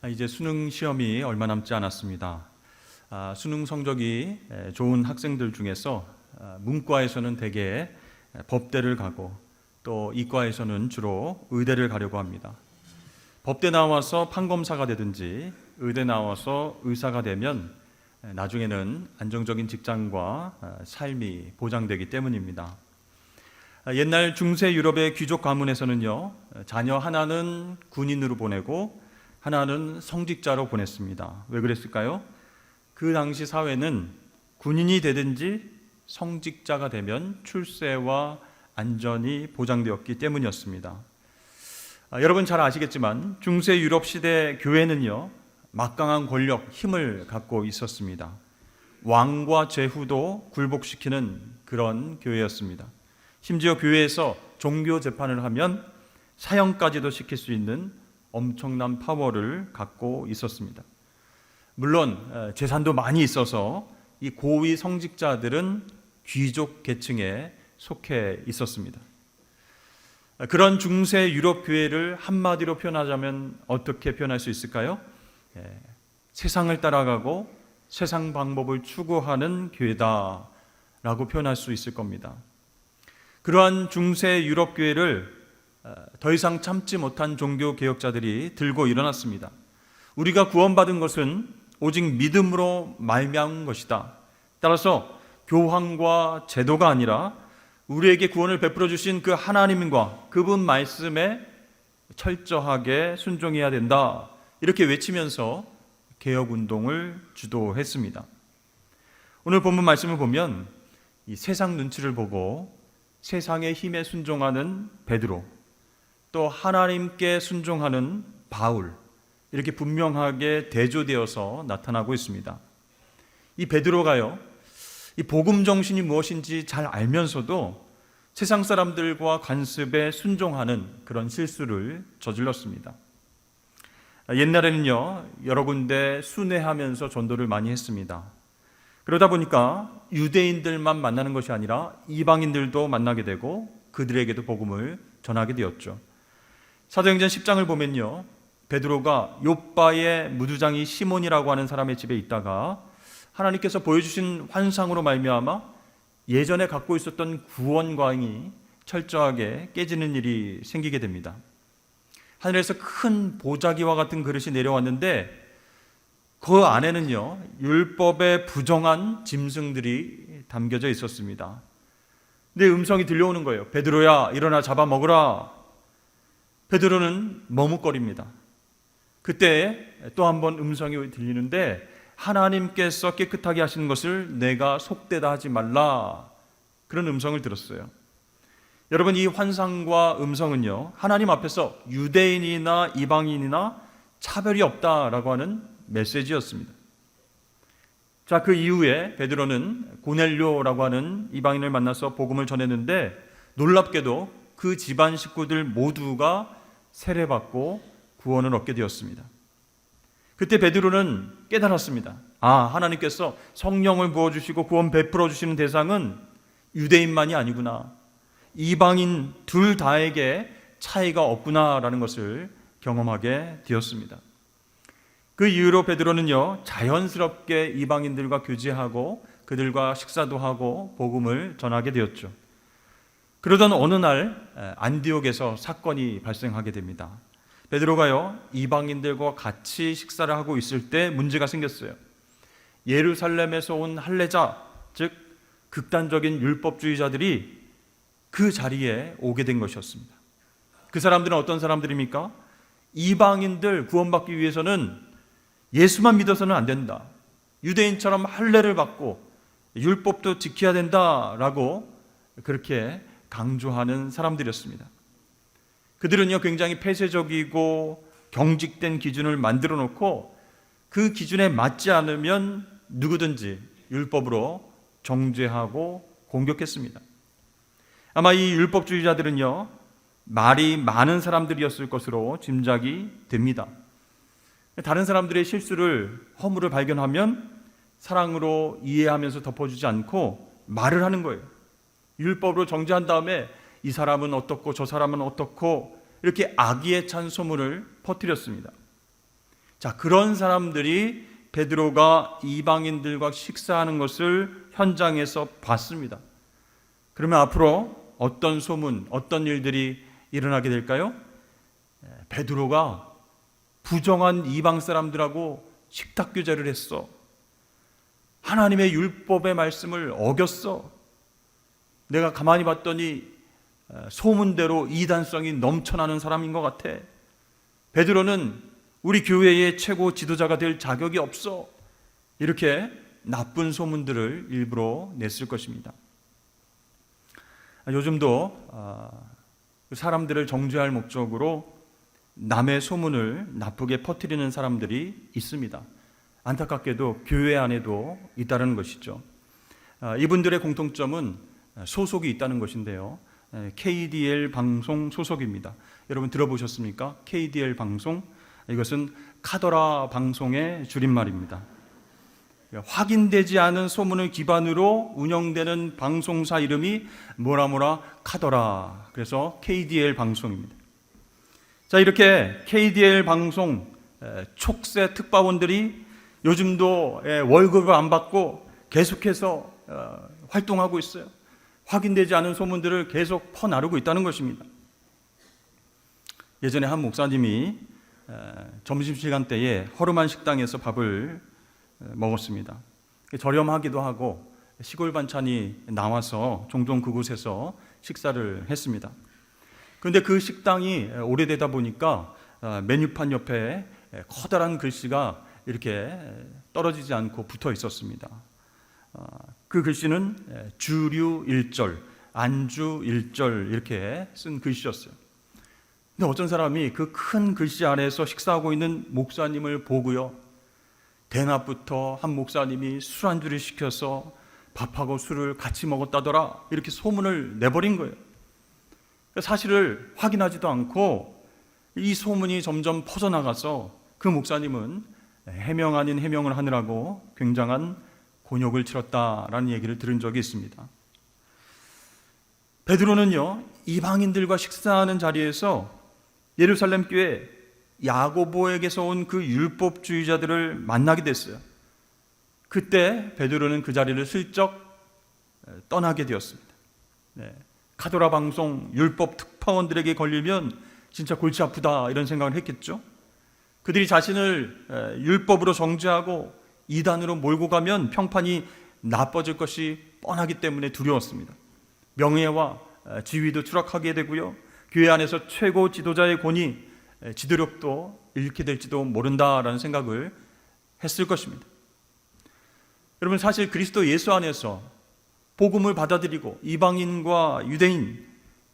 이제 수능 시험이 얼마 남지 않았습니다. 수능 성적이 좋은 학생들 중에서 문과에서는 대개 법대를 가고 또 이과에서는 주로 의대를 가려고 합니다. 법대 나와서 판검사가 되든지 의대 나와서 의사가 되면 나중에는 안정적인 직장과 삶이 보장되기 때문입니다. 옛날 중세 유럽의 귀족 가문에서는요, 자녀 하나는 군인으로 보내고 하나는 성직자로 보냈습니다. 왜 그랬을까요? 그 당시 사회는 군인이 되든지 성직자가 되면 출세와 안전이 보장되었기 때문이었습니다. 여러분 잘 아시겠지만 중세 유럽 시대 교회는요, 막강한 권력, 힘을 갖고 있었습니다. 왕과 제후도 굴복시키는 그런 교회였습니다. 심지어 교회에서 종교 재판을 하면 사형까지도 시킬 수 있는 엄청난 파워를 갖고 있었습니다. 물론 재산도 많이 있어서 이 고위 성직자들은 귀족 계층에 속해 있었습니다. 그런 중세 유럽 교회를 한마디로 표현하자면 어떻게 표현할 수 있을까요? 세상을 따라가고 세상 방법을 추구하는 교회다라고 표현할 수 있을 겁니다. 그러한 중세 유럽 교회를 더 이상 참지 못한 종교 개혁자들이 들고 일어났습니다. 우리가 구원받은 것은 오직 믿음으로 말미암은 것이다. 따라서 교황과 제도가 아니라 우리에게 구원을 베풀어 주신 그 하나님과 그분 말씀에 철저하게 순종해야 된다. 이렇게 외치면서 개혁운동을 주도했습니다. 오늘 본문 말씀을 보면 이 세상 눈치를 보고 세상의 힘에 순종하는 베드로, 또 하나님께 순종하는 바울, 이렇게 분명하게 대조되어서 나타나고 있습니다. 이 베드로가요, 이 복음 정신이 무엇인지 잘 알면서도 세상 사람들과 관습에 순종하는 그런 실수를 저질렀습니다. 옛날에는요, 여러 군데 순회하면서 전도를 많이 했습니다. 그러다 보니까 유대인들만 만나는 것이 아니라 이방인들도 만나게 되고 그들에게도 복음을 전하게 되었죠. 사도행전 10장을 보면요, 베드로가 욥바의 무두장이 시몬이라고 하는 사람의 집에 있다가 하나님께서 보여주신 환상으로 말미암아 예전에 갖고 있었던 구원광이 철저하게 깨지는 일이 생기게 됩니다. 하늘에서 큰 보자기와 같은 그릇이 내려왔는데 그 안에는요, 율법에 부정한 짐승들이 담겨져 있었습니다. 근데 음성이 들려오는 거예요. 베드로야, 일어나 잡아먹으라. 베드로는 머뭇거립니다. 그때 또 한 번 음성이 들리는데 하나님께서 깨끗하게 하시는 것을 내가 속되다 하지 말라. 그런 음성을 들었어요. 여러분, 이 환상과 음성은요, 하나님 앞에서 유대인이나 이방인이나 차별이 없다라고 하는 메시지였습니다. 자, 그 이후에 베드로는 고넬료라고 하는 이방인을 만나서 복음을 전했는데 놀랍게도 그 집안 식구들 모두가 세례받고 구원을 얻게 되었습니다. 그때 베드로는 깨달았습니다. 하나님께서 성령을 부어주시고 구원 베풀어 주시는 대상은 유대인만이 아니구나. 이방인 둘 다에게 차이가 없구나라는 것을 경험하게 되었습니다. 그 이후로 베드로는요, 자연스럽게 이방인들과 교제하고 그들과 식사도 하고 복음을 전하게 되었죠. 그러던 어느 날 안디옥에서 사건이 발생하게 됩니다. 베드로가요, 이방인들과 같이 식사를 하고 있을 때 문제가 생겼어요. 예루살렘에서 온 할례자, 즉 극단적인 율법주의자들이 그 자리에 오게 된 것이었습니다. 그 사람들은 어떤 사람들입니까? 이방인들 구원받기 위해서는 예수만 믿어서는 안 된다. 유대인처럼 할례를 받고 율법도 지켜야 된다라고 그렇게 강조하는 사람들이었습니다. 그들은요, 굉장히 폐쇄적이고 경직된 기준을 만들어 놓고 그 기준에 맞지 않으면 누구든지 율법으로 정죄하고 공격했습니다. 아마 이 율법주의자들은요, 말이 많은 사람들이었을 것으로 짐작이 됩니다. 다른 사람들의 실수를, 허물을 발견하면 사랑으로 이해하면서 덮어주지 않고 말을 하는 거예요. 율법으로 정죄한 다음에 이 사람은 어떻고 저 사람은 어떻고 이렇게 악의에 찬 소문을 퍼뜨렸습니다. 자, 그런 사람들이 베드로가 이방인들과 식사하는 것을 현장에서 봤습니다. 그러면 앞으로 어떤 소문, 어떤 일들이 일어나게 될까요? 베드로가 부정한 이방 사람들하고 식탁 교제를 했어. 하나님의 율법의 말씀을 어겼어. 내가 가만히 봤더니 소문대로 이단성이 넘쳐나는 사람인 것 같아. 베드로는 우리 교회의 최고 지도자가 될 자격이 없어. 이렇게 나쁜 소문들을 일부러 냈을 것입니다. 요즘도 사람들을 정죄할 목적으로 남의 소문을 나쁘게 퍼뜨리는 사람들이 있습니다. 안타깝게도 교회 안에도 있다는 것이죠. 이분들의 공통점은 소속이 있다는 것인데요. KDL 방송 소속입니다. 여러분 들어보셨습니까? KDL 방송, 이것은 카더라 방송의 줄임말입니다. 확인되지 않은 소문을 기반으로 운영되는 방송사 이름이 뭐라 카더라. 그래서 KDL 방송입니다. 자, 이렇게 KDL 방송 촉새 특파원들이 요즘도 월급을 안 받고 계속해서 활동하고 있어요. 확인되지 않은 소문들을 계속 퍼나르고 있다는 것입니다. 예전에 한 목사님이 점심시간 때에 허름한 식당에서 밥을 먹었습니다. 저렴하기도 하고 시골 반찬이 나와서 종종 그곳에서 식사를 했습니다. 그런데 그 식당이 오래되다 보니까 메뉴판 옆에 커다란 글씨가 이렇게 떨어지지 않고 붙어 있었습니다. 그 글씨는 주류 1절, 안주 1절 이렇게 쓴 글씨였어요. 근데 어떤 사람이 그 큰 글씨 아래에서 식사하고 있는 목사님을 보고요, 대낮부터 한 목사님이 술안주를 시켜서 밥하고 술을 같이 먹었다더라 이렇게 소문을 내버린 거예요. 사실을 확인하지도 않고 이 소문이 점점 퍼져나가서 그 목사님은 해명 아닌 해명을 하느라고 굉장한 곤욕을 치렀다라는 얘기를 들은 적이 있습니다. 베드로는요, 이방인들과 식사하는 자리에서 예루살렘 교회 야고보에게서 온 그 율법주의자들을 만나게 됐어요. 그때 베드로는 그 자리를 슬쩍 떠나게 되었습니다. 카도라 방송 율법 특파원들에게 걸리면 진짜 골치 아프다 이런 생각을 했겠죠. 그들이 자신을 율법으로 정죄하고 이단으로 몰고 가면 평판이 나빠질 것이 뻔하기 때문에 두려웠습니다. 명예와 지위도 추락하게 되고요, 교회 안에서 최고 지도자의 권위, 지도력도 잃게 될지도 모른다라는 생각을 했을 것입니다. 여러분, 사실 그리스도 예수 안에서 복음을 받아들이고 이방인과 유대인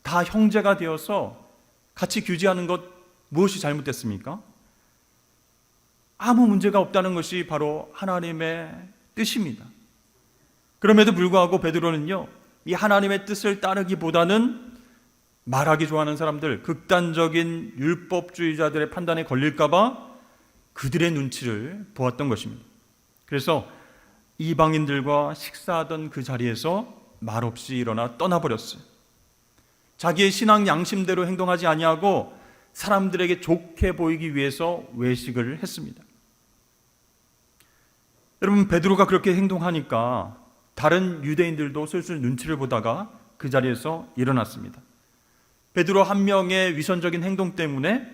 다 형제가 되어서 같이 교제하는 것, 무엇이 잘못됐습니까? 아무 문제가 없다는 것이 바로 하나님의 뜻입니다. 그럼에도 불구하고 베드로는요, 이 하나님의 뜻을 따르기보다는 말하기 좋아하는 사람들, 극단적인 율법주의자들의 판단에 걸릴까봐 그들의 눈치를 보았던 것입니다. 그래서 이방인들과 식사하던 그 자리에서 말없이 일어나 떠나버렸어요. 자기의 신앙 양심대로 행동하지 아니하고 사람들에게 좋게 보이기 위해서 외식을 했습니다. 여러분, 베드로가 그렇게 행동하니까 다른 유대인들도 슬슬 눈치를 보다가 그 자리에서 일어났습니다. 베드로 한 명의 위선적인 행동 때문에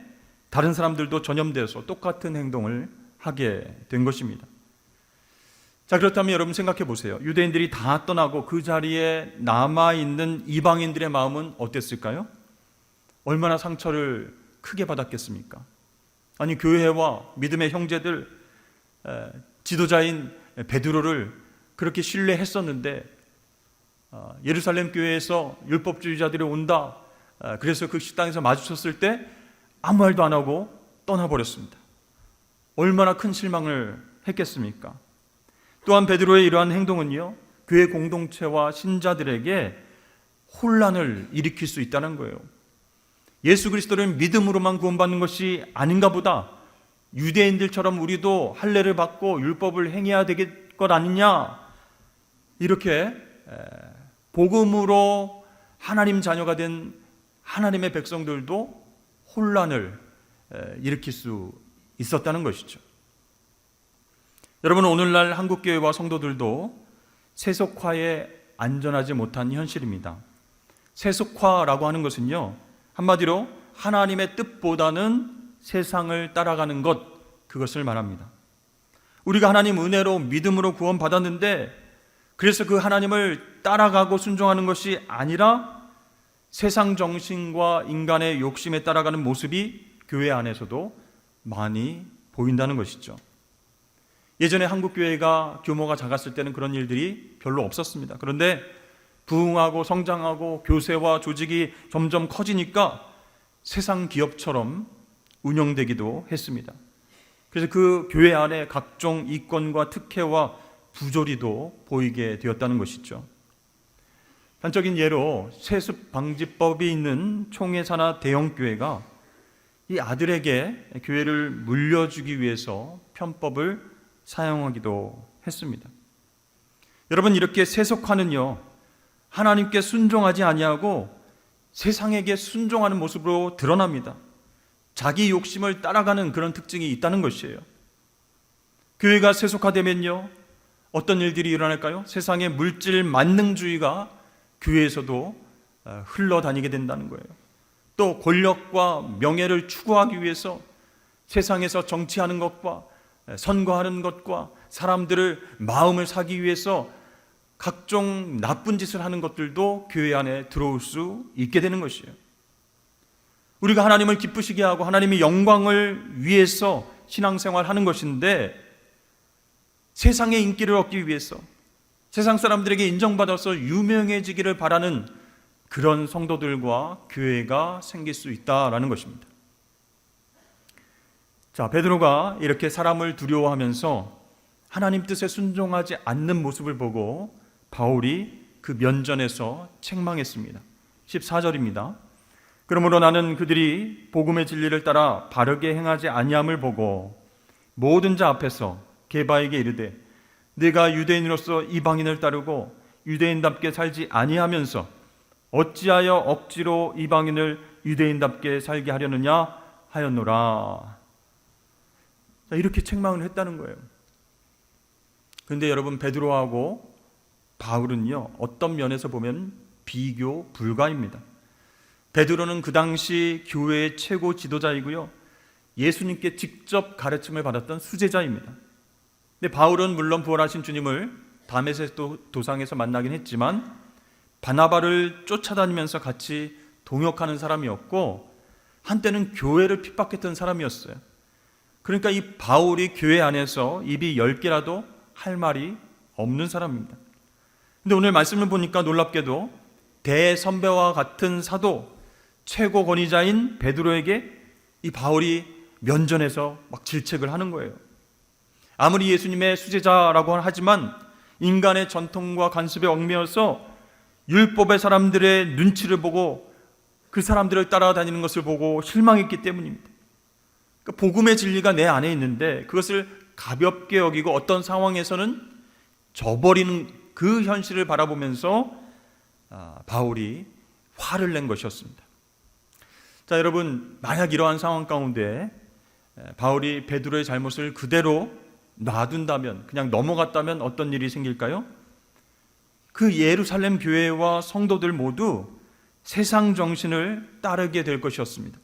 다른 사람들도 전염되어서 똑같은 행동을 하게 된 것입니다. 자, 그렇다면 여러분 생각해 보세요. 유대인들이 다 떠나고 그 자리에 남아있는 이방인들의 마음은 어땠을까요? 얼마나 상처를 크게 받았겠습니까? 아니, 교회와 믿음의 형제들, 지도자인 베드로를 그렇게 신뢰했었는데 예루살렘 교회에서 율법주의자들이 온다, 그래서 그 식당에서 마주쳤을 때 아무 말도 안 하고 떠나버렸습니다. 얼마나 큰 실망을 했겠습니까? 또한 베드로의 이러한 행동은요, 교회 공동체와 신자들에게 혼란을 일으킬 수 있다는 거예요. 예수 그리스도를 믿음으로만 구원받는 것이 아닌가 보다, 유대인들처럼 우리도 할례를 받고 율법을 행해야 될 것 아니냐, 이렇게 복음으로 하나님 자녀가 된 하나님의 백성들도 혼란을 일으킬 수 있었다는 것이죠. 여러분, 오늘날 한국교회와 성도들도 세속화에 안전하지 못한 현실입니다. 세속화라고 하는 것은요, 한마디로 하나님의 뜻보다는 세상을 따라가는 것, 그것을 말합니다. 우리가 하나님 은혜로 믿음으로 구원받았는데 그래서 그 하나님을 따라가고 순종하는 것이 아니라 세상 정신과 인간의 욕심에 따라가는 모습이 교회 안에서도 많이 보인다는 것이죠. 예전에 한국교회가 규모가 작았을 때는 그런 일들이 별로 없었습니다. 그런데 부흥하고 성장하고 교세와 조직이 점점 커지니까 세상 기업처럼 운영되기도 했습니다. 그래서 그 교회 안에 각종 이권과 특혜와 부조리도 보이게 되었다는 것이죠. 단적인 예로 세습 방지법이 있는 총회사나 대형교회가 이 아들에게 교회를 물려주기 위해서 편법을 사용하기도 했습니다. 여러분, 이렇게 세속화는요, 하나님께 순종하지 아니하고 세상에게 순종하는 모습으로 드러납니다. 자기 욕심을 따라가는 그런 특징이 있다는 것이에요. 교회가 세속화되면요, 어떤 일들이 일어날까요? 세상의 물질 만능주의가 교회에서도 흘러다니게 된다는 거예요. 또 권력과 명예를 추구하기 위해서 세상에서 정치하는 것과 선거하는 것과 사람들을 마음을 사기 위해서 각종 나쁜 짓을 하는 것들도 교회 안에 들어올 수 있게 되는 것이에요. 우리가 하나님을 기쁘시게 하고 하나님의 영광을 위해서 신앙생활하는 것인데 세상의 인기를 얻기 위해서 세상 사람들에게 인정받아서 유명해지기를 바라는 그런 성도들과 교회가 생길 수 있다라는 것입니다. 자, 베드로가 이렇게 사람을 두려워하면서 하나님 뜻에 순종하지 않는 모습을 보고 바울이 그 면전에서 책망했습니다. 14절입니다. 그러므로 나는 그들이 복음의 진리를 따라 바르게 행하지 아니함을 보고 모든 자 앞에서 게바에게 이르되 네가 유대인으로서 이방인을 따르고 유대인답게 살지 아니하면서 어찌하여 억지로 이방인을 유대인답게 살게 하려느냐 하였노라. 자, 이렇게 책망을 했다는 거예요. 그런데 여러분, 베드로하고 바울은요, 어떤 면에서 보면 비교 불가입니다. 베드로는 그 당시 교회의 최고 지도자이고요, 예수님께 직접 가르침을 받았던 수제자입니다. 근데 바울은 물론 부활하신 주님을 다메섹 도상에서 만나긴 했지만 바나바를 쫓아다니면서 같이 동역하는 사람이었고 한때는 교회를 핍박했던 사람이었어요. 그러니까 이 바울이 교회 안에서 입이 10개라도 할 말이 없는 사람입니다. 근데 오늘 말씀을 보니까 놀랍게도 대선배와 같은 사도, 최고 권위자인 베드로에게 이 바울이 면전에서 막 질책을 하는 거예요. 아무리 예수님의 수제자라고 하지만 인간의 전통과 관습에 얽매여서 율법의 사람들의 눈치를 보고 그 사람들을 따라다니는 것을 보고 실망했기 때문입니다. 그러니까 복음의 진리가 내 안에 있는데 그것을 가볍게 여기고 어떤 상황에서는 저버리는 그 현실을 바라보면서 바울이 화를 낸 것이었습니다. 자, 여러분, 만약 이러한 상황 가운데 바울이 베드로의 잘못을 그대로 놔둔다면, 그냥 넘어갔다면 어떤 일이 생길까요? 그 예루살렘 교회와 성도들 모두 세상 정신을 따르게 될 것이었습니다.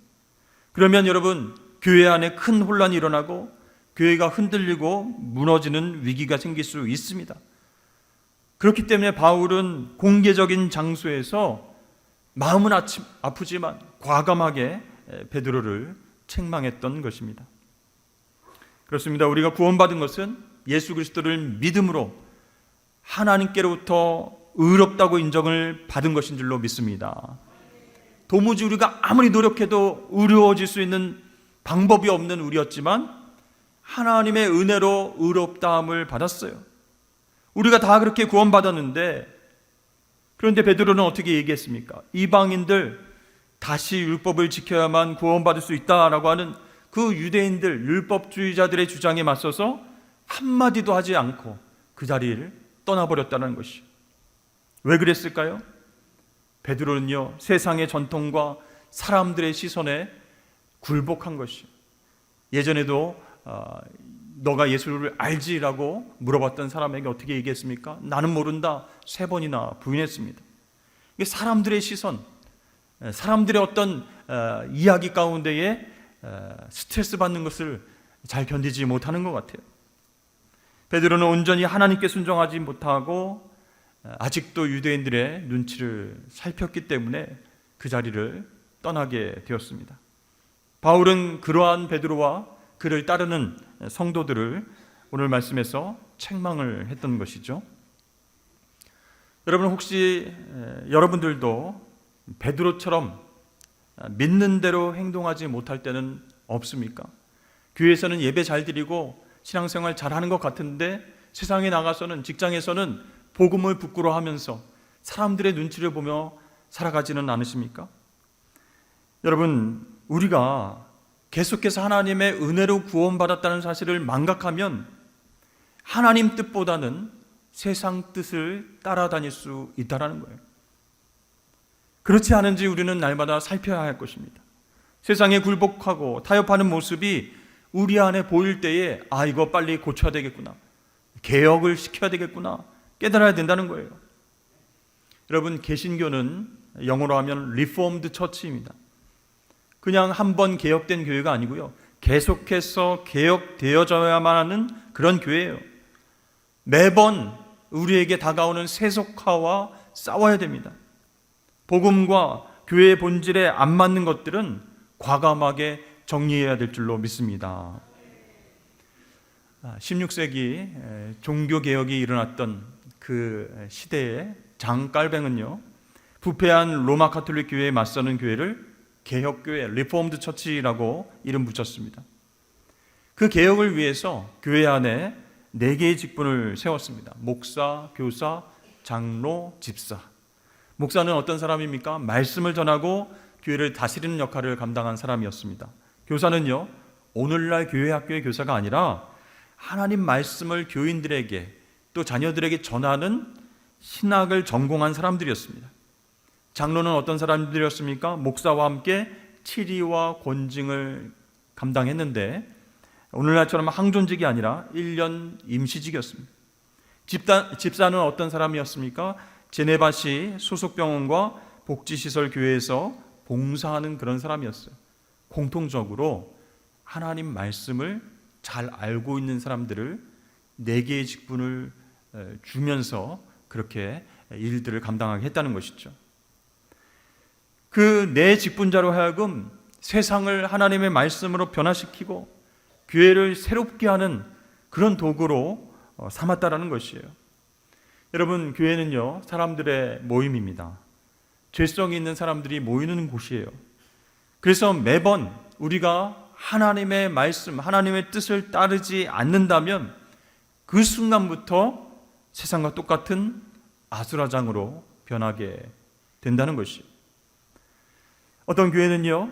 그러면 여러분, 교회 안에 큰 혼란이 일어나고 교회가 흔들리고 무너지는 위기가 생길 수 있습니다. 그렇기 때문에 바울은 공개적인 장소에서 마음은 아프지만 과감하게 베드로를 책망했던 것입니다. 그렇습니다. 우리가 구원받은 것은 예수 그리스도를 믿음으로 하나님께로부터 의롭다고 인정을 받은 것인 줄로 믿습니다. 도무지 우리가 아무리 노력해도 의로워질 수 있는 방법이 없는 우리였지만 하나님의 은혜로 의롭다함을 받았어요. 우리가 다 그렇게 구원받았는데, 그런데 베드로는 어떻게 얘기했습니까? 이방인들 다시 율법을 지켜야만 구원받을 수 있다라고 하는 그 유대인들, 율법주의자들의 주장에 맞서서 한마디도 하지 않고 그 자리를 떠나버렸다는 것이. 왜 그랬을까요? 베드로는요, 세상의 전통과 사람들의 시선에 굴복한 것이. 예전에도 너가 예수를 알지라고 물어봤던 사람에게 어떻게 얘기했습니까? 나는 모른다 3번이나 부인했습니다. 이게 사람들의 시선, 사람들의 어떤 이야기 가운데에 스트레스 받는 것을 잘 견디지 못하는 것 같아요. 베드로는 온전히 하나님께 순종하지 못하고 아직도 유대인들의 눈치를 살폈기 때문에 그 자리를 떠나게 되었습니다. 바울은 그러한 베드로와 그를 따르는 성도들을 오늘 말씀에서 책망을 했던 것이죠. 여러분, 혹시 여러분들도 베드로처럼 믿는 대로 행동하지 못할 때는 없습니까? 교회에서는 예배 잘 드리고 신앙생활 잘하는 것 같은데 세상에 나가서는, 직장에서는 복음을 부끄러워하면서 사람들의 눈치를 보며 살아가지는 않으십니까? 여러분, 우리가 계속해서 하나님의 은혜로 구원받았다는 사실을 망각하면 하나님 뜻보다는 세상 뜻을 따라다닐 수 있다는 거예요. 그렇지 않은지 우리는 날마다 살펴야 할 것입니다. 세상에 굴복하고 타협하는 모습이 우리 안에 보일 때에 이거 빨리 고쳐야 되겠구나, 개혁을 시켜야 되겠구나 깨달아야 된다는 거예요. 여러분, 개신교는 영어로 하면 리포엄드 처치입니다. 그냥 한 번 개혁된 교회가 아니고요, 계속해서 개혁되어져야만 하는 그런 교회예요. 매번 우리에게 다가오는 세속화와 싸워야 됩니다. 복음과 교회의 본질에 안 맞는 것들은 과감하게 정리해야 될 줄로 믿습니다. 16세기 종교개혁이 일어났던 그 시대에 장 깔뱅은요, 부패한 로마 가톨릭 교회에 맞서는 교회를 개혁교회, 리포엄드 처치라고 이름 붙였습니다. 그 개혁을 위해서 교회 안에 4개의 직분을 세웠습니다. 목사, 교사, 장로, 집사. 목사는 어떤 사람입니까? 말씀을 전하고 교회를 다스리는 역할을 감당한 사람이었습니다. 교사는요, 오늘날 교회 학교의 교사가 아니라 하나님 말씀을 교인들에게 또 자녀들에게 전하는 신학을 전공한 사람들이었습니다. 장로는 어떤 사람들이었습니까? 목사와 함께 치리와 권징을 감당했는데 오늘날처럼 항존직이 아니라 1년 임시직이었습니다. 집사는 어떤 사람이었습니까? 제네바시 소속병원과 복지시설 교회에서 봉사하는 그런 사람이었어요. 공통적으로 하나님 말씀을 잘 알고 있는 사람들을 4개의 직분을 주면서 그렇게 일들을 감당하게 했다는 것이죠. 그 4 직분자로 하여금 세상을 하나님의 말씀으로 변화시키고 교회를 새롭게 하는 그런 도구로 삼았다라는 것이에요. 여러분, 교회는요, 사람들의 모임입니다. 죄성이 있는 사람들이 모이는 곳이에요. 그래서 매번 우리가 하나님의 말씀, 하나님의 뜻을 따르지 않는다면 그 순간부터 세상과 똑같은 아수라장으로 변하게 된다는 것이에요. 어떤 교회는요,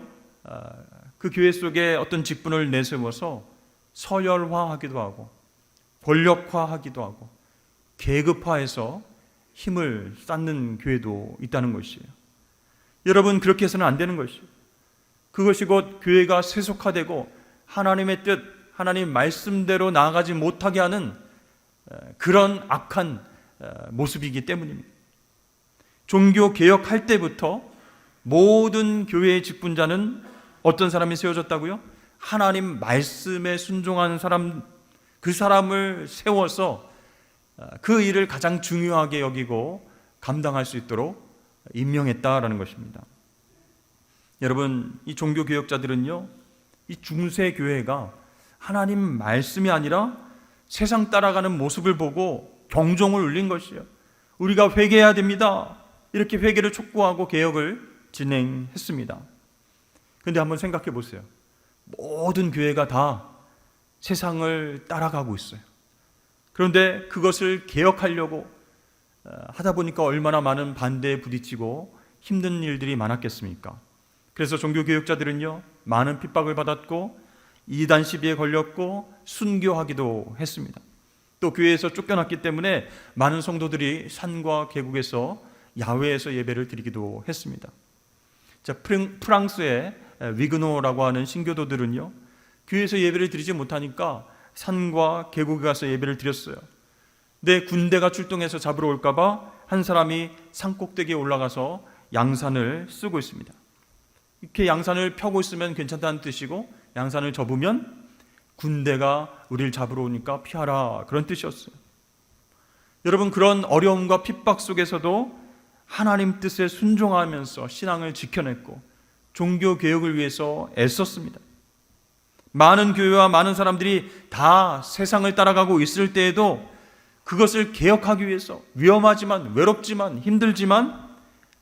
그 교회 속에 어떤 직분을 내세워서 서열화하기도 하고 권력화하기도 하고 계급화해서 힘을 쌓는 교회도 있다는 것이에요. 여러분, 그렇게 해서는 안 되는 것이에요. 그것이 곧 교회가 세속화되고 하나님의 뜻, 하나님 말씀대로 나아가지 못하게 하는 그런 악한 모습이기 때문입니다. 종교 개혁할 때부터 모든 교회의 직분자는 어떤 사람이 세워졌다고요? 하나님 말씀에 순종하는 사람, 그 사람을 세워서 그 일을 가장 중요하게 여기고 감당할 수 있도록 임명했다라는 것입니다. 여러분, 이 종교개혁자들은요, 이 중세 교회가 하나님 말씀이 아니라 세상 따라가는 모습을 보고 경종을 울린 것이에요. 우리가 회개해야 됩니다. 이렇게 회개를 촉구하고 개혁을 진행했습니다. 그런데 한번 생각해 보세요. 모든 교회가 다 세상을 따라가고 있어요. 그런데 그것을 개혁하려고 하다 보니까 얼마나 많은 반대에 부딪히고 힘든 일들이 많았겠습니까? 그래서 종교개혁자들은요, 많은 핍박을 받았고 이단 시비에 걸렸고 순교하기도 했습니다. 또 교회에서 쫓겨났기 때문에 많은 성도들이 산과 계곡에서 야외에서 예배를 드리기도 했습니다. 자, 프랑스의 위그노라고 하는 신교도들은요, 교회에서 예배를 드리지 못하니까 산과 계곡에 가서 예배를 드렸어요. 내 군대가 출동해서 잡으러 올까봐 한 사람이 산꼭대기에 올라가서 양산을 쓰고 있습니다. 이렇게 양산을 펴고 있으면 괜찮다는 뜻이고, 양산을 접으면 군대가 우리를 잡으러 오니까 피하라, 그런 뜻이었어요. 여러분, 그런 어려움과 핍박 속에서도 하나님 뜻에 순종하면서 신앙을 지켜냈고 종교 개혁을 위해서 애썼습니다. 많은 교회와 많은 사람들이 다 세상을 따라가고 있을 때에도 그것을 개혁하기 위해서 위험하지만, 외롭지만, 힘들지만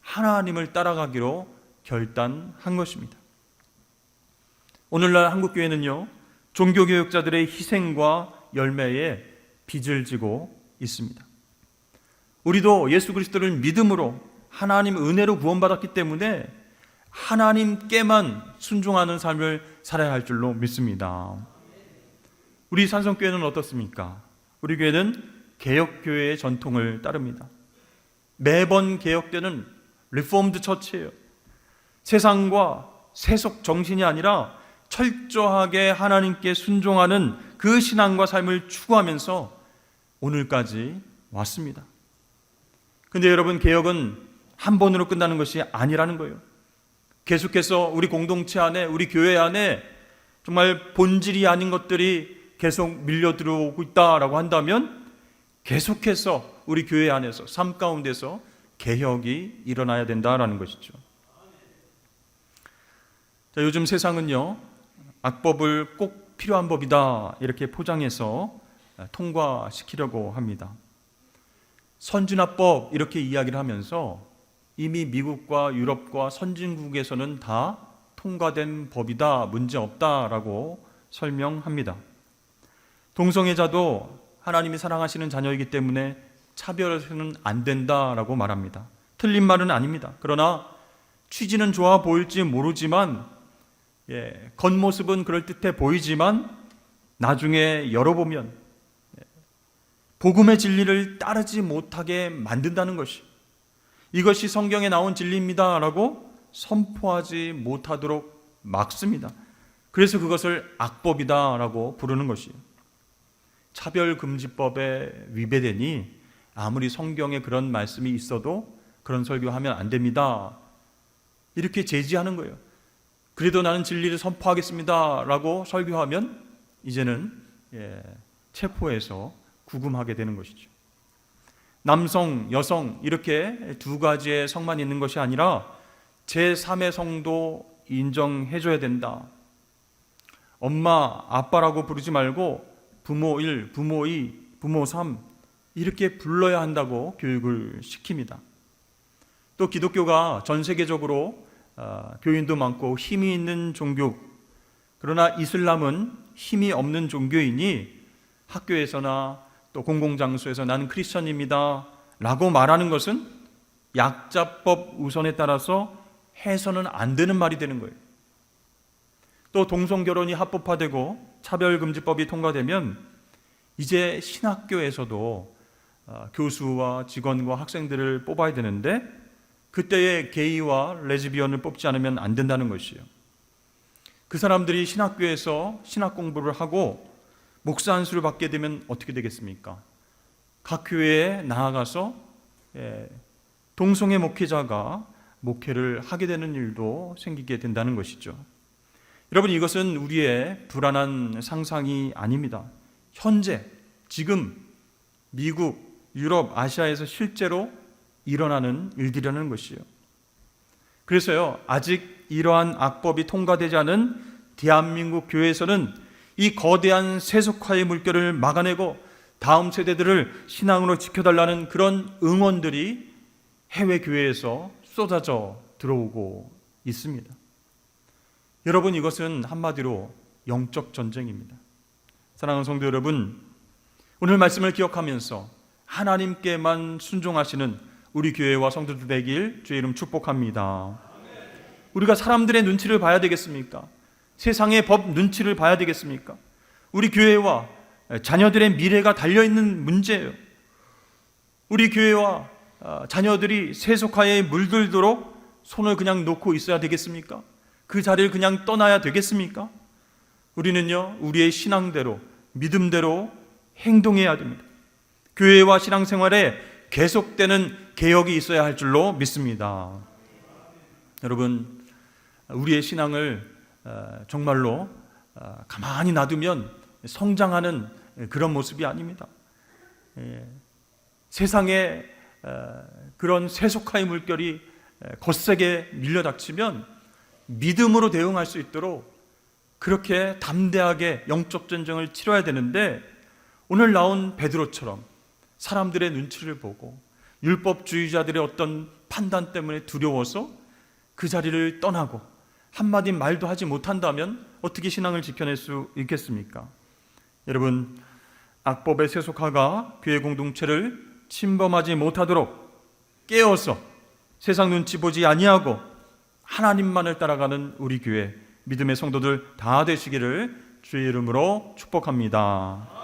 하나님을 따라가기로 결단한 것입니다. 오늘날 한국교회는요, 종교개혁자들의 희생과 열매에 빚을 지고 있습니다. 우리도 예수 그리스도를 믿음으로 하나님 은혜로 구원받았기 때문에 하나님께만 순종하는 삶을 살아야 할 줄로 믿습니다. 우리 산성교회는 어떻습니까? 우리 교회는 개혁교회의 전통을 따릅니다. 매번 개혁되는 리포음드 처치예요. 세상과 세속 정신이 아니라 철저하게 하나님께 순종하는 그 신앙과 삶을 추구하면서 오늘까지 왔습니다. 근데 여러분, 개혁은 한 번으로 끝나는 것이 아니라는 거예요. 계속해서 우리 공동체 안에, 우리 교회 안에 정말 본질이 아닌 것들이 계속 밀려 들어오고 있다라고 한다면 계속해서 우리 교회 안에서, 삶 가운데서 개혁이 일어나야 된다라는 것이죠. 자, 요즘 세상은요, 악법을 꼭 필요한 법이다 이렇게 포장해서 통과시키려고 합니다. 선진화법 이렇게 이야기를 하면서 이미 미국과 유럽과 선진국에서는 다 통과된 법이다, 문제없다라고 설명합니다. 동성애자도 하나님이 사랑하시는 자녀이기 때문에 차별해서는 안 된다라고 말합니다. 틀린 말은 아닙니다. 그러나 취지는 좋아 보일지 모르지만, 겉모습은 그럴듯해 보이지만 나중에 열어보면 복음의 진리를 따르지 못하게 만든다는 것이, 이것이 성경에 나온 진리입니다라고 선포하지 못하도록 막습니다. 그래서 그것을 악법이다라고 부르는 것이에요. 차별금지법에 위배되니 아무리 성경에 그런 말씀이 있어도 그런 설교하면 안 됩니다, 이렇게 제지하는 거예요. 그래도 나는 진리를 선포하겠습니다 라고 설교하면 이제는 체포해서 구금하게 되는 것이죠. 남성, 여성 이렇게 두 가지의 성만 있는 것이 아니라 제3의 성도 인정해줘야 된다. 엄마, 아빠라고 부르지 말고 부모 1, 부모 2, 부모 3 이렇게 불러야 한다고 교육을 시킵니다. 또 기독교가 전 세계적으로 교인도 많고 힘이 있는 종교, 그러나 이슬람은 힘이 없는 종교이니 학교에서나 또 공공장소에서 나는 크리스천입니다 라고 말하는 것은 약자법 우선에 따라서 해서는 안 되는 말이 되는 거예요. 또 동성결혼이 합법화되고 차별금지법이 통과되면 이제 신학교에서도 교수와 직원과 학생들을 뽑아야 되는데 그때의 게이와 레즈비언을 뽑지 않으면 안 된다는 것이에요. 그 사람들이 신학교에서 신학 공부를 하고 목사 안수를 받게 되면 어떻게 되겠습니까? 각 교회에 나아가서 동성애 목회자가 목회를 하게 되는 일도 생기게 된다는 것이죠. 여러분, 이것은 우리의 불안한 상상이 아닙니다. 현재, 지금 미국, 유럽, 아시아에서 실제로 일어나는 일들이라는 것이에요. 그래서요, 아직 이러한 악법이 통과되지 않은 대한민국 교회에서는 이 거대한 세속화의 물결을 막아내고 다음 세대들을 신앙으로 지켜달라는 그런 응원들이 해외 교회에서 쏟아져 들어오고 있습니다. 여러분, 이것은 한마디로 영적 전쟁입니다. 사랑하는 성도 여러분, 오늘 말씀을 기억하면서 하나님께만 순종하시는 우리 교회와 성도들 되길 주의 이름 축복합니다. 우리가 사람들의 눈치를 봐야 되겠습니까? 세상의 법 눈치를 봐야 되겠습니까? 우리 교회와 자녀들의 미래가 달려있는 문제예요. 우리 교회와 자녀들이 세속화에 물들도록 손을 그냥 놓고 있어야 되겠습니까? 그 자리를 그냥 떠나야 되겠습니까? 우리는요, 우리의 신앙대로, 믿음대로 행동해야 됩니다. 교회와 신앙생활에 계속되는 개혁이 있어야 할 줄로 믿습니다. 여러분, 우리의 신앙을 정말로 가만히 놔두면 성장하는 그런 모습이 아닙니다. 세상에 그런 세속화의 물결이 거세게 밀려닥치면 믿음으로 대응할 수 있도록 그렇게 담대하게 영적 전쟁을 치러야 되는데, 오늘 나온 베드로처럼 사람들의 눈치를 보고 율법주의자들의 어떤 판단 때문에 두려워서 그 자리를 떠나고 한마디 말도 하지 못한다면 어떻게 신앙을 지켜낼 수 있겠습니까? 여러분, 악법의 세속화가 교회 공동체를 침범하지 못하도록 깨어서 세상 눈치 보지 아니하고 하나님만을 따라가는 우리 교회 믿음의 성도들 다 되시기를 주의 이름으로 축복합니다.